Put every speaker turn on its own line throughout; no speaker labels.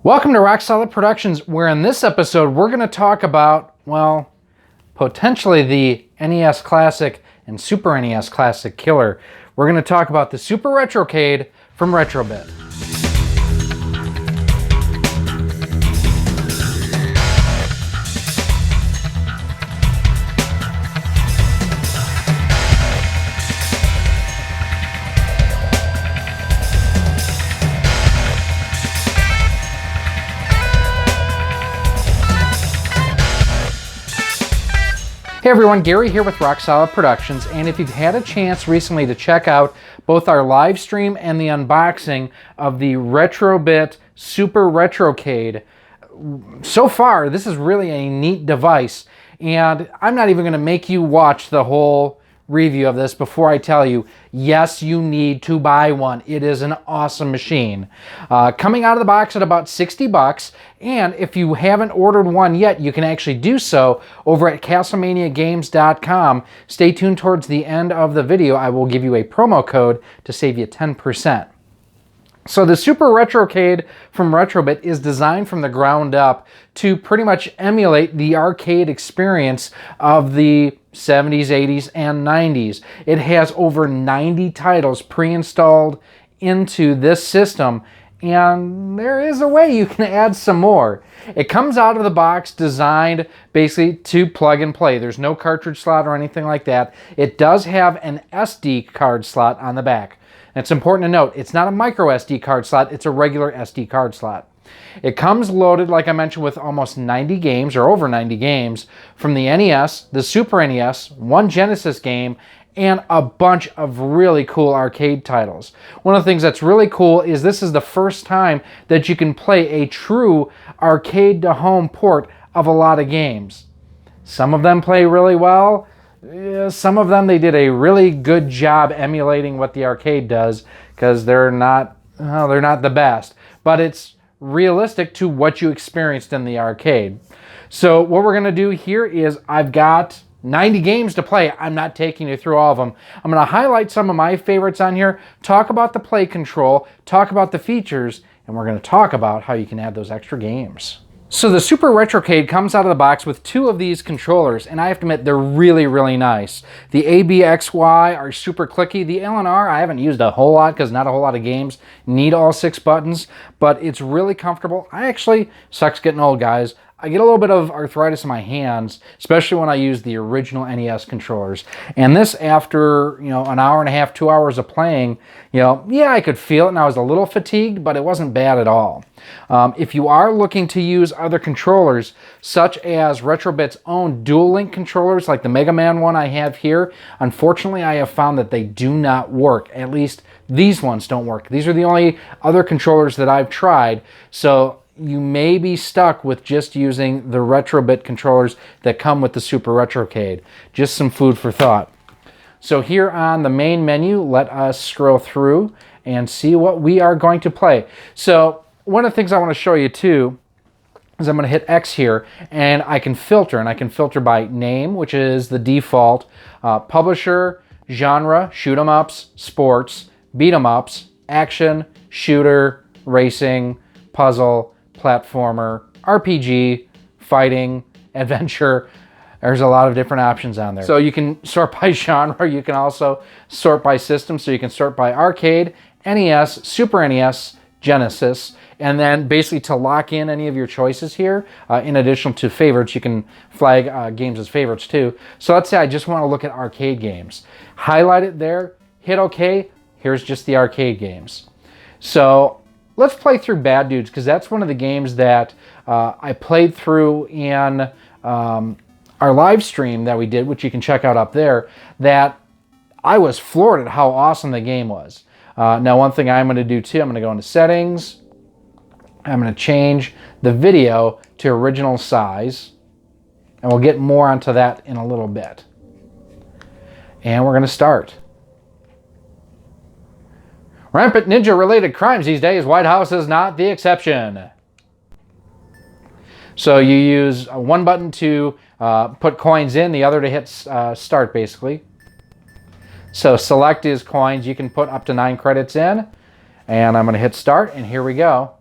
Welcome to Rock Solid Productions, where in this episode we're going to talk about, well, potentially the NES Classic and Super NES Classic killer. We're going to talk about the Super Retro-Cade from Retro-Bit. Hey everyone, Gary here with Rock Solid Productions, and if you've had a chance recently to check out both our live stream and the unboxing of the Retro-Bit Super Retro-Cade, so far this is really a neat device, and I'm not even going to make you watch the whole review of this before I tell you, yes, you need to buy one. It is an awesome machine. Coming out of the box at about 60 bucks, and if you haven't ordered one yet, you can actually do so over at castlemaniagames.com. Stay tuned towards the end of the video. I will give you a promo code to save you 10%. So the Super Retro-Cade from Retro-Bit is designed from the ground up to pretty much emulate the arcade experience of the 70s, 80s, and 90s. It has over 90 titles pre-installed into this system, and there is a way you can add some more. It comes out of the box designed basically to plug and play. There's no cartridge slot or anything like that. It does have an SD card slot on the back. It's important to note, it's not a micro SD card slot, it's a regular SD card slot. It comes loaded, like I mentioned, with almost 90 games, or over 90 games, from the NES, the Super NES, one Genesis game, and a bunch of really cool arcade titles. One of the things that's really cool is this is the first time that you can play a true arcade-to-home port of a lot of games. Some of them play really well. Some of them, they did a really good job emulating what the arcade does, because they're not the best, but it's realistic to what you experienced in the arcade. So what we're going to do here is I've got 90 games to play. I'm not taking you through all of them. I'm going to highlight some of my favorites on here, talk about the play control, talk about the features, and we're going to talk about how you can add those extra games. So the Super Retro-Cade comes out of the box with two of these controllers, and I have to admit they're really, really nice. The ABXY are super clicky. The LNR I haven't used a whole lot because not a whole lot of games need all 6 buttons, but it's really comfortable. I actually, sucks getting old, guys, I get a little bit of arthritis in my hands, especially when I use the original NES controllers. And this, after, an hour and a half, 2 hours of playing, yeah, I could feel it, and I was a little fatigued, but it wasn't bad at all. If you are looking to use other controllers, such as Retro-Bit's own dual link controllers, like the Mega Man one I have here, unfortunately, I have found that they do not work. At least these ones don't work. These are the only other controllers that I've tried, so you may be stuck with just using the Retro-Bit controllers that come with the Super Retro-Cade. Just some food for thought. So here on the main menu, let us scroll through and see what we are going to play. So one of the things I want to show you too is I'm going to hit X here, and I can filter, by name, which is the default, publisher, genre, shoot 'em ups, sports, beat 'em ups, action, shooter, racing, puzzle, platformer, RPG, fighting, adventure. There's a lot of different options on there. So you can sort by genre. You can also sort by system. So you can sort by arcade, NES, Super NES, Genesis, and then basically to lock in any of your choices here, in addition to favorites, you can flag games as favorites too. So let's say I just want to look at arcade games. Highlight it there, hit OK. Here's just the arcade games. So let's play through Bad Dudes, because that's one of the games that I played through in our live stream that we did, which you can check out up there, that I was floored at how awesome the game was. Now, one thing I'm going to do too, I'm going to go into settings. I'm going to change the video to original size, and we'll get more onto that in a little bit. And we're going to start. Rampant ninja-related crimes these days, White House is not the exception. So you use one button to put coins in, the other to hit start, basically. So select is coins. You can put up to 9 credits in. And I'm going to hit start, and here we go.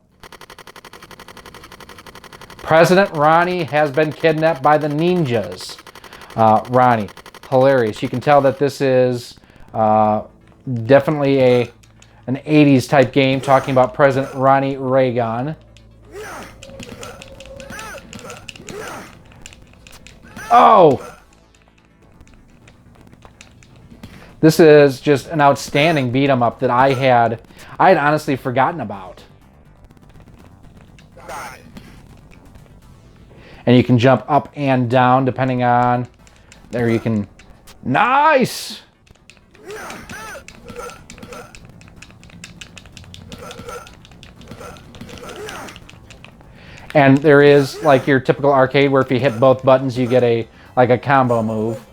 President Ronnie has been kidnapped by the ninjas. Ronnie, hilarious. You can tell that this is definitely an 80s type game talking about President Ronnie Reagan. Oh! This is just an outstanding beat 'em up that I had honestly forgotten about. And you can jump up and down depending on... There you can... Nice! And there is like your typical arcade where if you hit both buttons you get a combo move.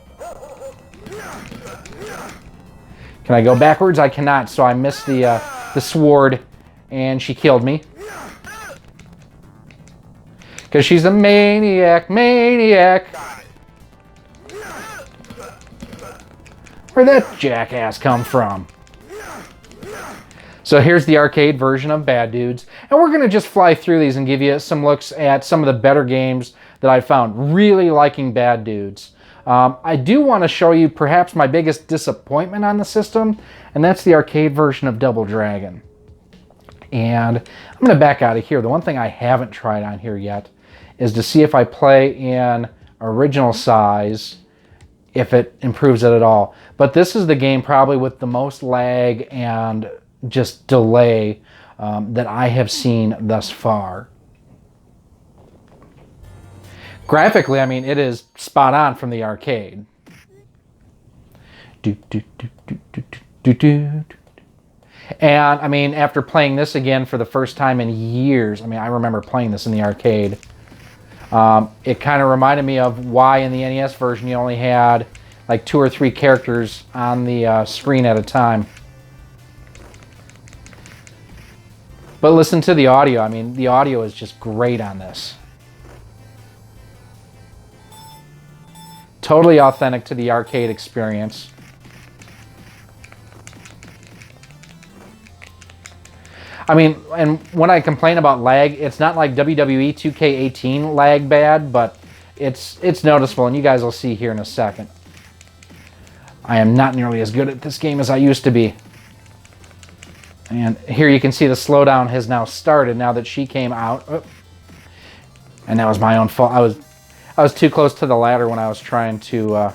Can I go backwards? I cannot, so I missed the sword and she killed me. Because she's a maniac, maniac. Where'd that jackass come from? So here's the arcade version of Bad Dudes. And we're going to just fly through these and give you some looks at some of the better games that I found. Really liking Bad Dudes. I do want to show you perhaps my biggest disappointment on the system, and that's the arcade version of Double Dragon. And I'm going to back out of here. The one thing I haven't tried on here yet is to see if I play in original size, if it improves it at all. But this is the game probably with the most lag and just delay that I have seen thus far. Graphically, I mean, it is spot on from the arcade. And, I mean, after playing this again for the first time in years, I mean, I remember playing this in the arcade. It kind of reminded me of why in the NES version you only had like 2 or 3 characters on the screen at a time. But listen to the audio. I mean, the audio is just great on this. Totally authentic to the arcade experience. I mean, and when I complain about lag, it's not like WWE 2K18 lag bad, but it's noticeable, and you guys will see here in a second. I am not nearly as good at this game as I used to be. And here you can see the slowdown has now started now that she came out. Oh. And that was my own fault. I was too close to the ladder when I was trying to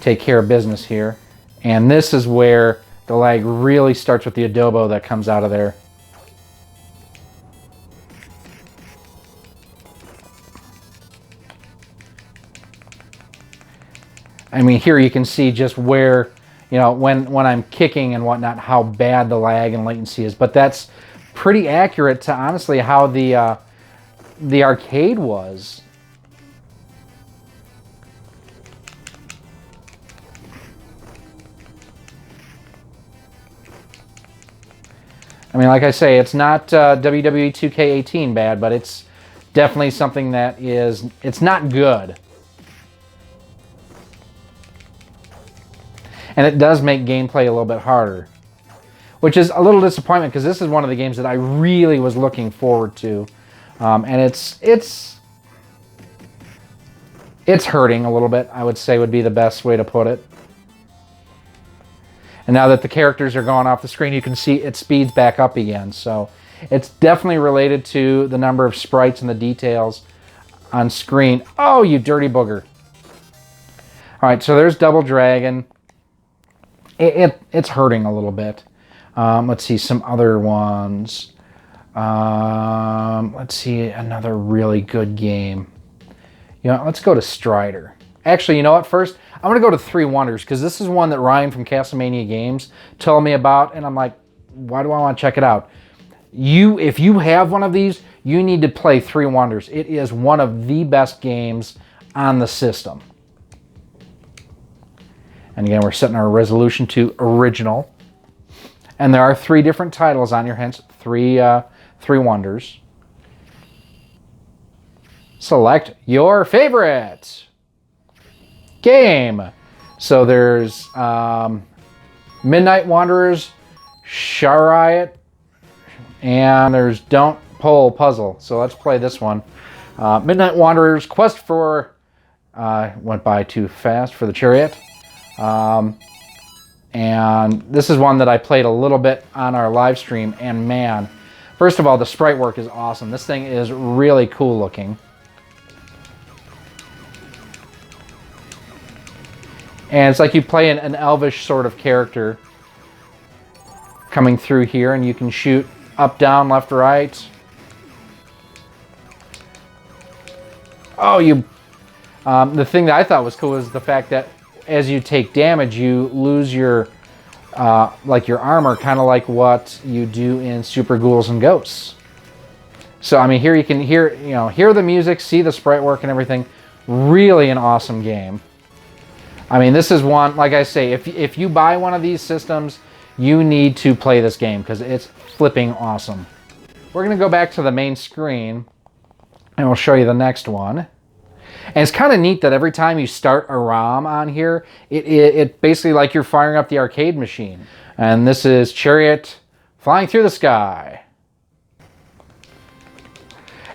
take care of business here. And this is where the lag really starts with the adobo that comes out of there. I mean, here you can see just where, you know, when I'm kicking and whatnot, how bad the lag and latency is. But that's pretty accurate to honestly how the arcade was. I mean, like I say, it's not WWE 2K18 bad, but it's definitely something that is, it's not good. And it does make gameplay a little bit harder, which is a little disappointment because this is one of the games that I really was looking forward to. And it's hurting a little bit, I would say would be the best way to put it. And now that the characters are gone off the screen, you can see it speeds back up again. So it's definitely related to the number of sprites and the details on screen. Oh, you dirty booger. All right, so there's Double Dragon. It's hurting a little bit. Let's see some other ones. Let's see another really good game. You know, let's go to Strider. Actually, you know what? First, I'm going to go to Three Wonders because this is one that Ryan from Castlemania Games told me about, and I'm like, why do I want to check it out? If you have one of these, you need to play Three Wonders. It is one of the best games on the system. And again, we're setting our resolution to original. And there are 3 different titles on here, hence three Wonders. Select your favorite game. So there's Midnight Wanderers, Chariot, and there's Don't pull puzzle. So let's play this one. Midnight Wanderer's Quest for... went by too fast for the chariot. And this is one that I played a little bit on our live stream, and man, first of all, the sprite work is awesome. This thing is really cool looking. And it's like you play an elvish sort of character coming through here, and you can shoot up, down, left, right. Oh, the thing that I thought was cool is the fact that as you take damage, you lose your like your armor, kind of like what you do in Super Ghouls and Ghosts. So I mean, here you can hear the music, see the sprite work and everything. Really an awesome game. I mean, this is one, like I say, if you buy one of these systems, you need to play this game because it's flipping awesome. We're going to go back to the main screen and we'll show you the next one. And it's kind of neat that every time you start a ROM on here, it basically like you're firing up the arcade machine. And this is Chariot Flying Through the Sky.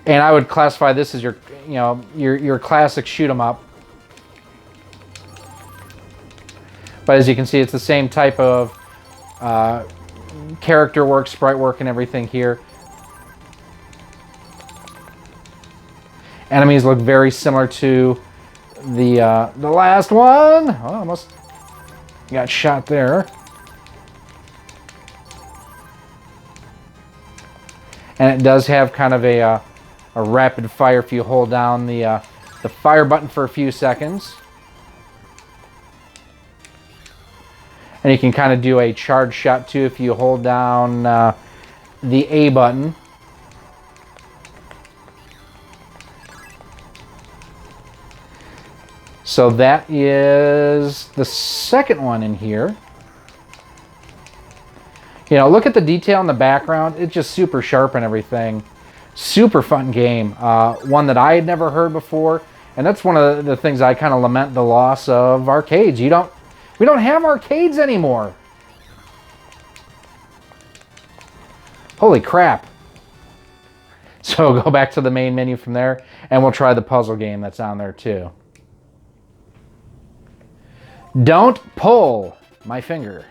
And I would classify this as your classic shoot 'em up. But as you can see, it's the same type of character work, sprite work, and everything here. Enemies look very similar to the last one. Oh, almost got shot there. And it does have kind of a rapid fire if you hold down the fire button for a few seconds. And you can kind of do a charge shot too if you hold down the A button. So that is the second one in here. You know, look at the detail in the background. It's just super sharp and everything. Super fun game. One that I had never heard before. And that's one of the things I kind of lament, the loss of arcades. We don't have arcades anymore. Holy crap. So go back to the main menu from there, and we'll try the puzzle game that's on there too. Don't pull my finger.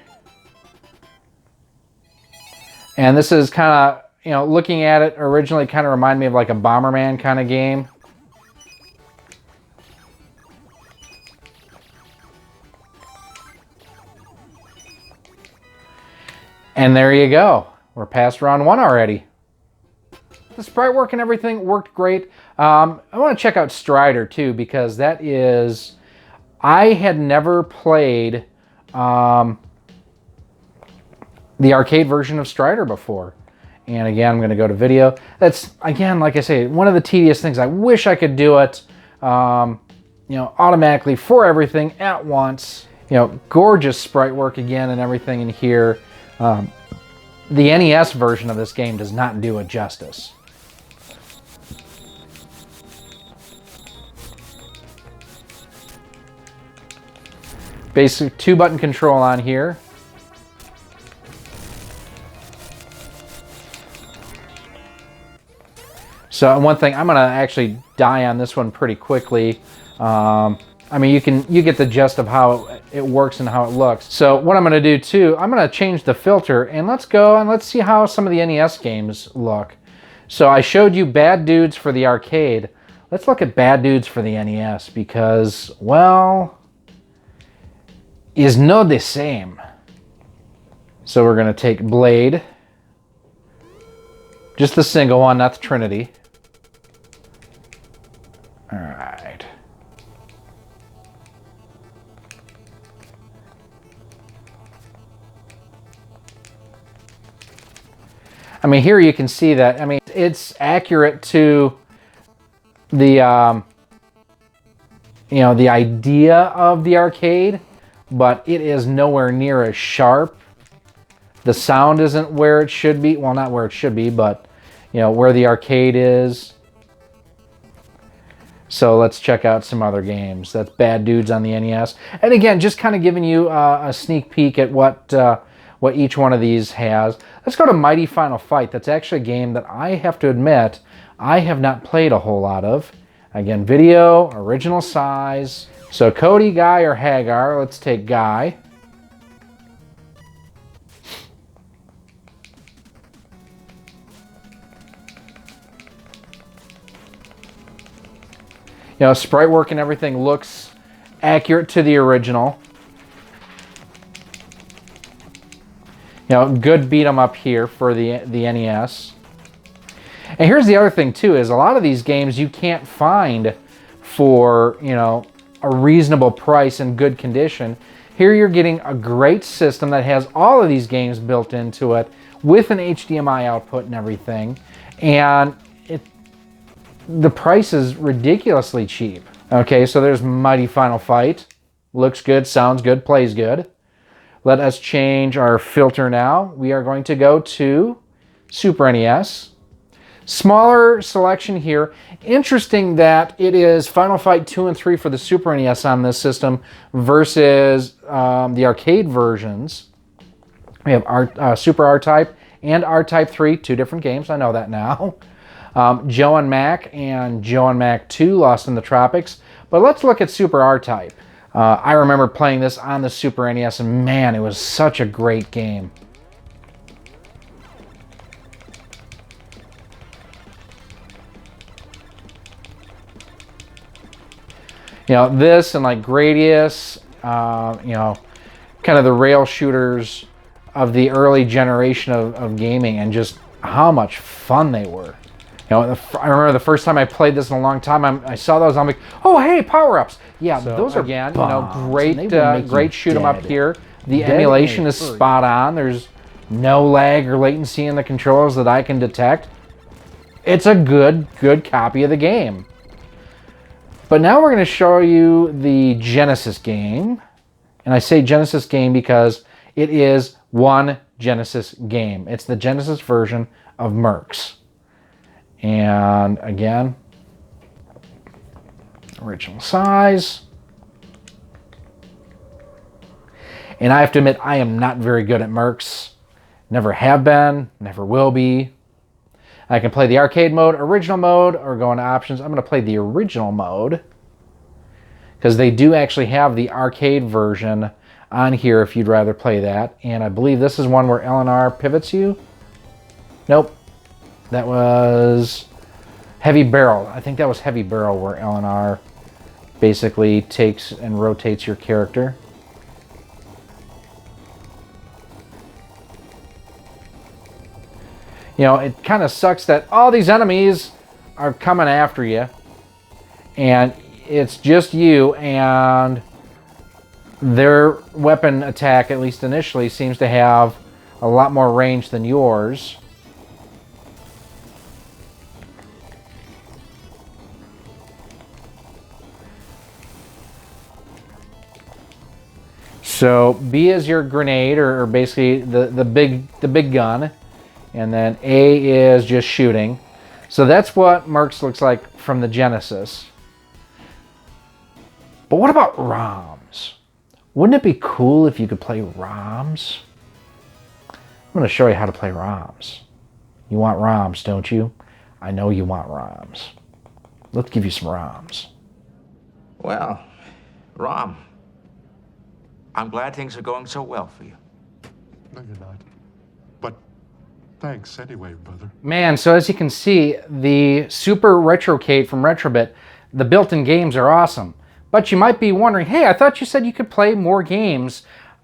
And this is kind of, looking at it originally kind of reminded me of like a Bomberman kind of game. And there you go. We're past round one already. The sprite work and everything worked great. I want to check out Strider too, because that is... I had never played the arcade version of Strider before. And again, I'm going to go to video. That's, again, like I say, one of the tedious things. I wish I could do it, automatically for everything at once. Gorgeous sprite work again and everything in here. The NES version of this game does not do it justice. Basic 2-button control on here. So one thing, I'm going to actually die on this one pretty quickly. I mean, you get the gist of how it works and how it looks. So what I'm going to do too, I'm going to change the filter, and let's go and let's see how some of the NES games look. So I showed you Bad Dudes for the arcade. Let's look at Bad Dudes for the NES because, well, is not the same. So we're going to take Blade, just the single one, not the Trinity. All right. I mean, here you can see that, I mean, it's accurate to the, the idea of the arcade, but it is nowhere near as sharp. The sound isn't where it should be. Well, not where it should be, but, where the arcade is. So let's check out some other games. That's Bad Dudes on the NES. And again, just kind of giving you a sneak peek at what what each one of these has. Let's go to Mighty Final Fight. That's actually a game that I have to admit I have not played a whole lot of. Again, video, original size. So Cody, Guy, or Hagar. Let's take Guy. You know, sprite work and everything looks accurate to the original. You know, good beat 'em up here for the NES. And here's the other thing too, is a lot of these games you can't find for, you know, a reasonable price and good condition. Here you're getting a great system that has all of these games built into it with an HDMI output and everything. And the price is ridiculously cheap. Okay, so there's Mighty Final Fight. Looks good, sounds good, plays good. Let us change our filter now. We are going to go to Super NES. Smaller selection here. Interesting that it is Final Fight 2 and 3 for the Super NES on this system versus the arcade versions. We have Super R-Type and R-Type 3, two different games. I know that now. Joe and Mac and Joe and Mac 2, Lost in the Tropics. But let's look at Super R-Type. I remember playing this on the Super NES, and man, it was such a great game. You know, this and like Gradius, you know, kind of the rail shooters of the early generation of gaming, and just how much fun they were. You know, I remember the first time I played this in a long time, I saw those, I'm like, oh, hey, power-ups. Yeah, so those are, again, you know, great shoot 'em up here. The emulation is spot on. There's no lag or latency in the controls that I can detect. It's a good copy of the game. But now we're going to show you the Genesis game. And I say Genesis game because it is one Genesis game. It's the Genesis version of Mercs. And again, original size. And I have to admit, I am not very good at Mercs. Never have been, never will be. I can play the arcade mode, original mode, or go into options. I'm going to play the original mode because they do actually have the arcade version on here if you'd rather play that. And I believe this is one where LNR pivots you. Nope. That was Heavy Barrel. I think that was Heavy Barrel where LNR basically takes and rotates your character. You know, it kind of sucks that all these enemies are coming after you, and it's just you, and their weapon attack, at least initially, seems to have a lot more range than yours. So B is your grenade, or basically the big gun. And then A is just shooting. So that's what Mercs looks like from the Genesis. But what about ROMs? Wouldn't it be cool if you could play ROMs? I'm going to show you how to play ROMs. You want ROMs, don't you? I know you want ROMs. Let's give you some ROMs.
Well, Rom, I'm glad things are going so well for you.
No, you're not. But thanks anyway, brother.
Man, so as you can see, the Super Retro-Cade from Retro-Bit, the built-in games are awesome. But you might be wondering, hey, I thought you said you could play more games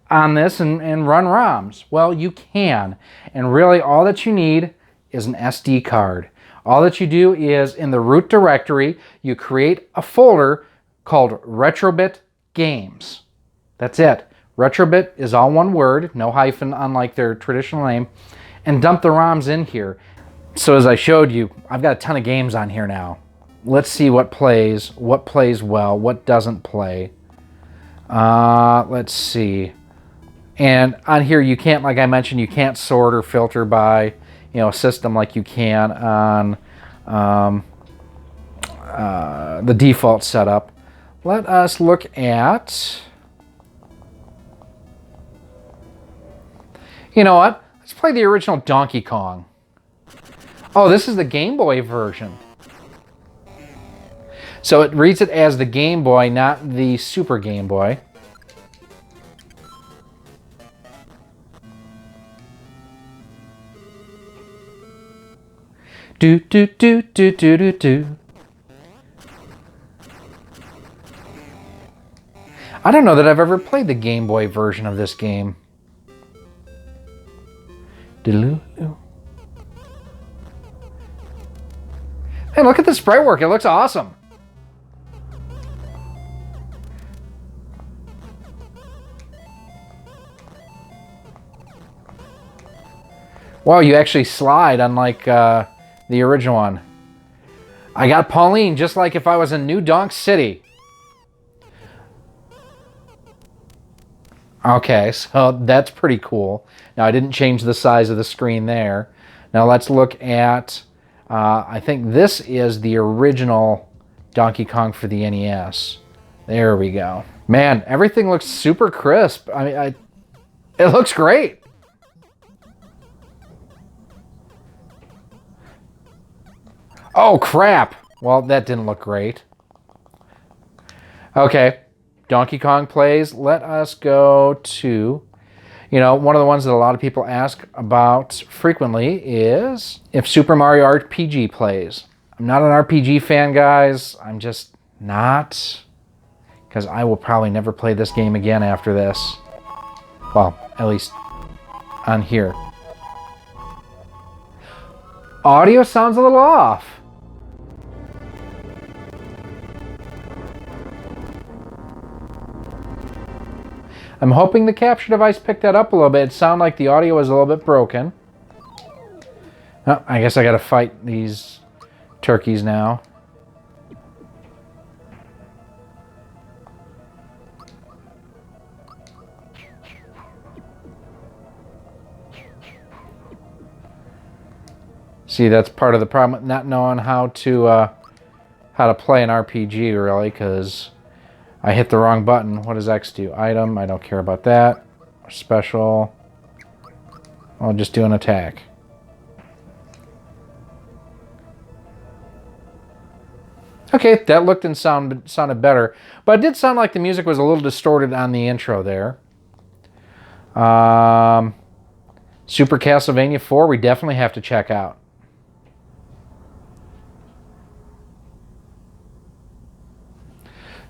on this and run ROMs. Well, you can. And really, all that you need is an SD card. All that you do is, in the root directory, you create a folder called Retro-Bit Games. That's it. Retro-Bit is all one word, no hyphen, unlike their traditional name. And dump the ROMs in here. So as I showed you, I've got a ton of games on here now. Let's see what plays well, what doesn't play. Let's see. And on here you can't, like I mentioned, you can't sort or filter by, you know, a system like you can on the default setup. Let us look at, You know what? Let's play the original Donkey Kong. Oh, this is the Game Boy version. So it reads it as the Game Boy, not the Super Game Boy. Do do do do do do do. I don't know that I've ever played the Game Boy version of this game. Hey, look at the sprite work. It looks awesome. Wow, you actually slide unlike the original one. I got Pauline just like if I was in New Donk City. Okay, so that's pretty cool. Now, I didn't change the size of the screen there. Now, let's look at, I think this is the original Donkey Kong for the NES. There we go. Man, everything looks super crisp. I mean, it looks great. Oh, crap. Well, that didn't look great. Okay. Donkey Kong plays. Let us go to, you know, one of the ones that a lot of people ask about frequently is if Super Mario RPG plays. I'm not an RPG fan, guys. I'm just not, because I will probably never play this game again after this. Well, at least on here. Audio sounds a little off. I'm hoping the capture device picked that up a little bit. It sounded like the audio was a little bit broken. Oh, I guess I gotta fight these turkeys now. See, that's part of the problem with not knowing how to play an RPG, really, because I hit the wrong button. What does X do? Item, I don't care about that. Special, I'll just do an attack. Okay, that looked and sounded better. But it did sound like the music was a little distorted on the intro there. Super Castlevania 4, we definitely have to check out.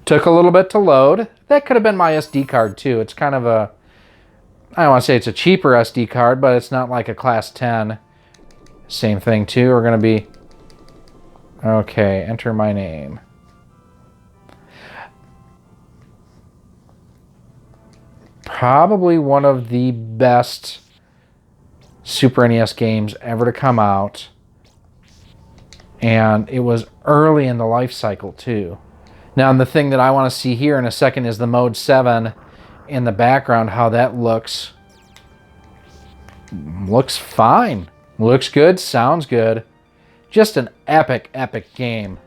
Took a little bit to load. That could have been my SD card too. It's kind of a, I don't want to say it's a cheaper SD card, but it's not like a class 10. Same thing too. We're going to be, okay, enter my name. Probably one of the best Super NES games ever to come out. And it was early in the life cycle too. Now, the thing that I want to see here in a second is the Mode 7 in the background, how that looks. Looks fine. Looks good, sounds good. Just an epic, epic game.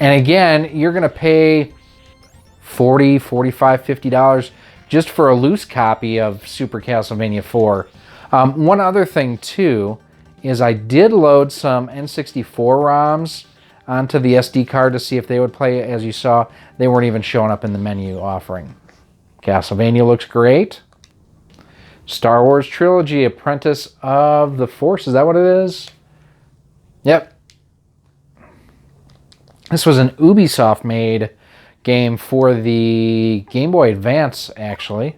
And again, you're going to pay $40, $45, $50 just for a loose copy of Super Castlevania 4. One other thing, too, is I did load some N64 ROMs onto the SD card to see if they would play. As you saw, they weren't even showing up in the menu offering. Castlevania looks great. Star Wars Trilogy, Apprentice of the Force, is that what it is? Yep. This was an Ubisoft made game for the Game Boy Advance, actually.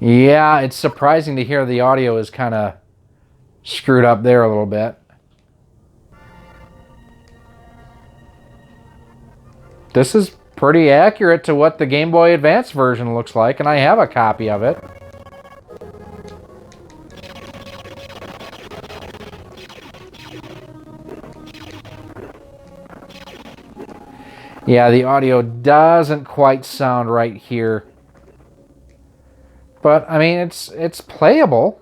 Yeah, it's surprising to hear the audio is kind of screwed up there a little bit. This is pretty accurate to what the Game Boy Advance version looks like, and I have a copy of it. Yeah, the audio doesn't quite sound right here. But, I mean, it's playable.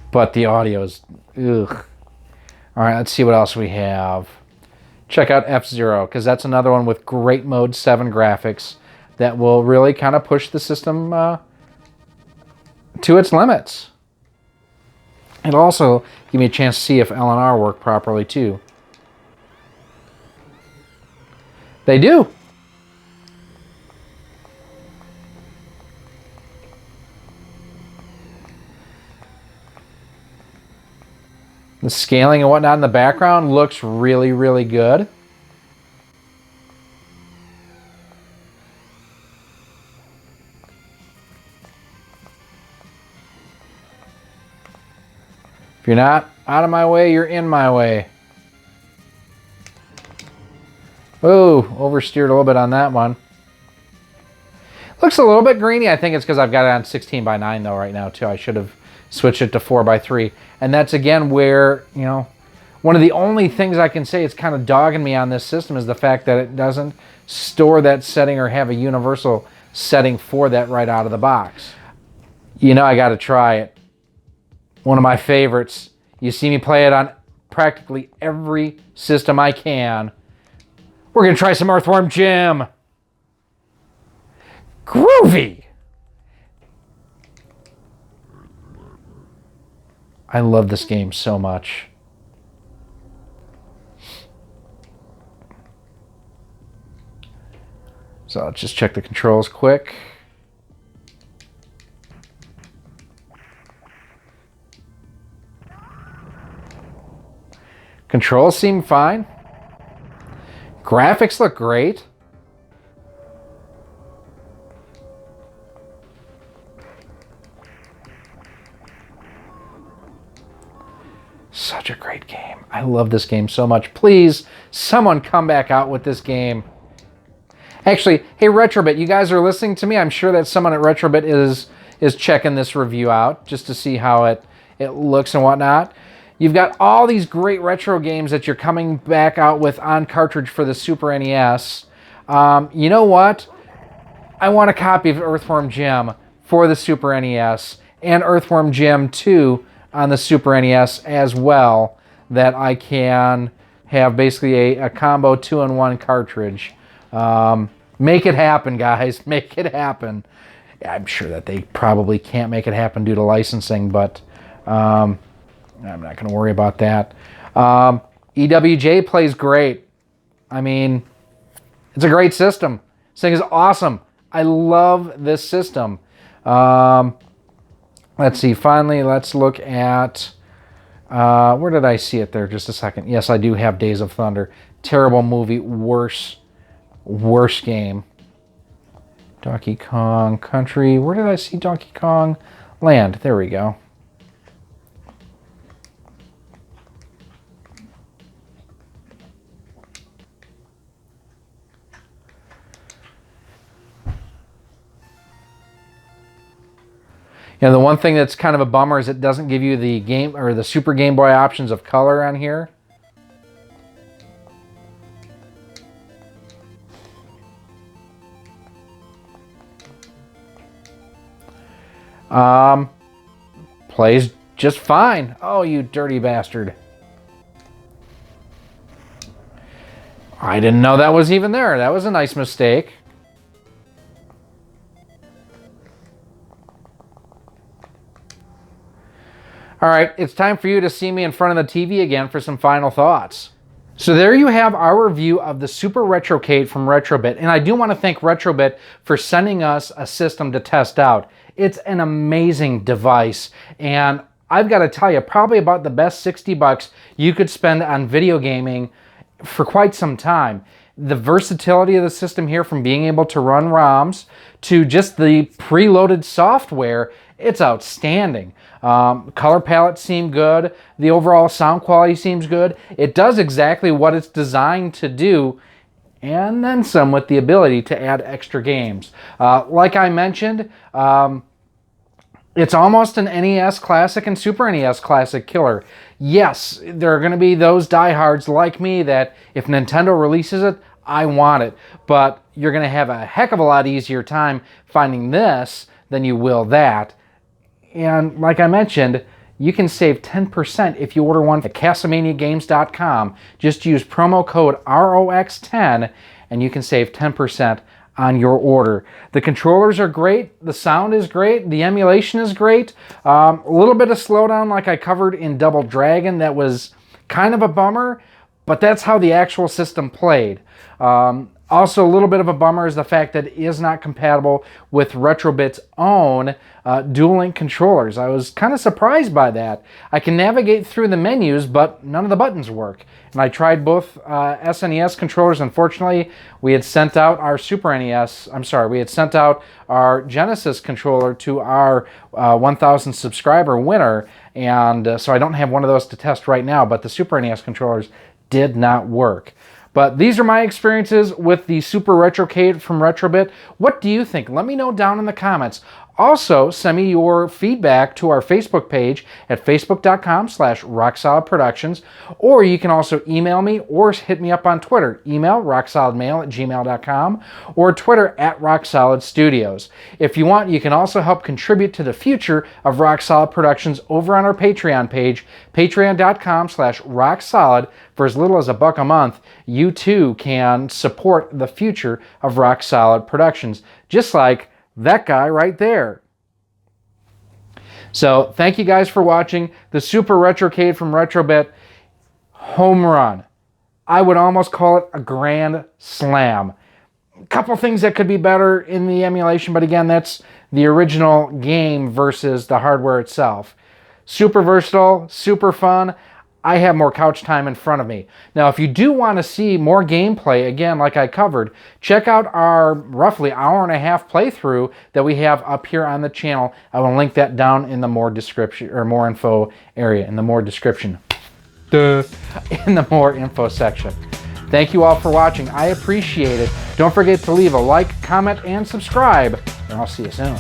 But the audio's, ugh. All right, let's see what else we have. Check out F-Zero, because that's another one with great Mode 7 graphics that will really kind of push the system to its limits. It'll also give me a chance to see if LNR work properly too. They do. The scaling and whatnot in the background looks really, really good. If you're not out of my way, you're in my way. Oh, oversteered a little bit on that one. Looks a little bit greeny. I think it's because I've got it on 16:9 though right now too. I should have switched it to 4:3. And that's again where, you know, one of the only things I can say it's kind of dogging me on this system is the fact that it doesn't store that setting or have a universal setting for that right out of the box. You know, I got to try it. One of my favorites. You see me play it on practically every system I can. We're going to try some Earthworm Jim. Groovy. I love this game so much. So let's just check the controls quick. Controls seem fine. Graphics look great. Such a great game. I love this game so much. Please, someone come back out with this game. Actually, hey Retro-Bit, you guys are listening to me. I'm sure that someone at Retro-Bit is checking this review out just to see how it looks and whatnot. You've got all these great retro games that you're coming back out with on cartridge for the Super NES. You know what? I want a copy of Earthworm Jim for the Super NES and Earthworm Jim 2 on the Super NES as well, that I can have basically a combo 2-in-1 cartridge. Make it happen, guys. Make it happen. I'm sure that they probably can't make it happen due to licensing, but I'm not going to worry about that. EWJ plays great. I mean, it's a great system. This thing is awesome. I love this system. Let's see. Finally, let's look at... where did I see it there? Just a second. Yes, I do have Days of Thunder. Terrible movie. Worse game. Donkey Kong Country. Where did I see Donkey Kong Land? There we go. You know, the one thing that's kind of a bummer is it doesn't give you the game or the Super Game Boy options of color on here. Plays just fine. Oh, you dirty bastard. I didn't know that was even there. That was a nice mistake. All right, it's time for you to see me in front of the TV again for some final thoughts. So there you have our review of the Super Retro-Cade from Retro-Bit, and I do want to thank Retro-Bit for sending us a system to test out. It's an amazing device, and I've got to tell you, probably about the best 60 bucks you could spend on video gaming for quite some time. The versatility of the system here, from being able to run ROMs to just the preloaded software, it's outstanding. Color palette seemed good. The overall sound quality seems good. It does exactly what it's designed to do, and then some, with the ability to add extra games. Like I mentioned, it's almost an NES Classic and Super NES Classic killer. Yes, there are going to be those diehards like me that if Nintendo releases it, I want it. But you're going to have a heck of a lot easier time finding this than you will that. And like I mentioned, you can save 10% if you order one at CastlemaniaGames.com. Just use promo code ROX10 and you can save 10% on your order. The controllers are great, the sound is great, the emulation is great. A little bit of slowdown like I covered in Double Dragon, that was kind of a bummer, but that's how the actual system played. Also, a little bit of a bummer is the fact that it is not compatible with Retro-Bit's own Dual Link controllers. I was kind of surprised by that. I can navigate through the menus, but none of the buttons work. And I tried both SNES controllers. Unfortunately, we had sent out our we had sent out our Genesis controller to our 1,000 subscriber winner, and so I don't have one of those to test right now, but the Super NES controllers did not work. But these are my experiences with the Super Retro-Cade from Retro-Bit. What do you think? Let me know down in the comments. Also, send me your feedback to our Facebook page at facebook.com/RockSolidProductions, or you can also email me or hit me up on Twitter. Email rocksolidmail@gmail.com or Twitter @RockSolidStudios. If you want, you can also help contribute to the future of Rock Solid Productions over on our Patreon page, patreon.com/RockSolid. For as little as $1 a month, you too can support the future of Rock Solid Productions, just like that guy right there. So thank you guys for watching the Super Retro-Cade from Retro-Bit. Home run. I would almost call it a grand slam. A couple things that could be better in the emulation, but again, that's the original game versus the hardware itself. Super versatile, super fun. I have more couch time in front of me. Now, if you do want to see more gameplay, again, like I covered, check out our roughly hour-and-a-half playthrough that we have up here on the channel. I will link that down in the more description or more info area, in the more description. In the more info section. Thank you all for watching. I appreciate it. Don't forget to leave a like, comment, and subscribe, and I'll see you soon.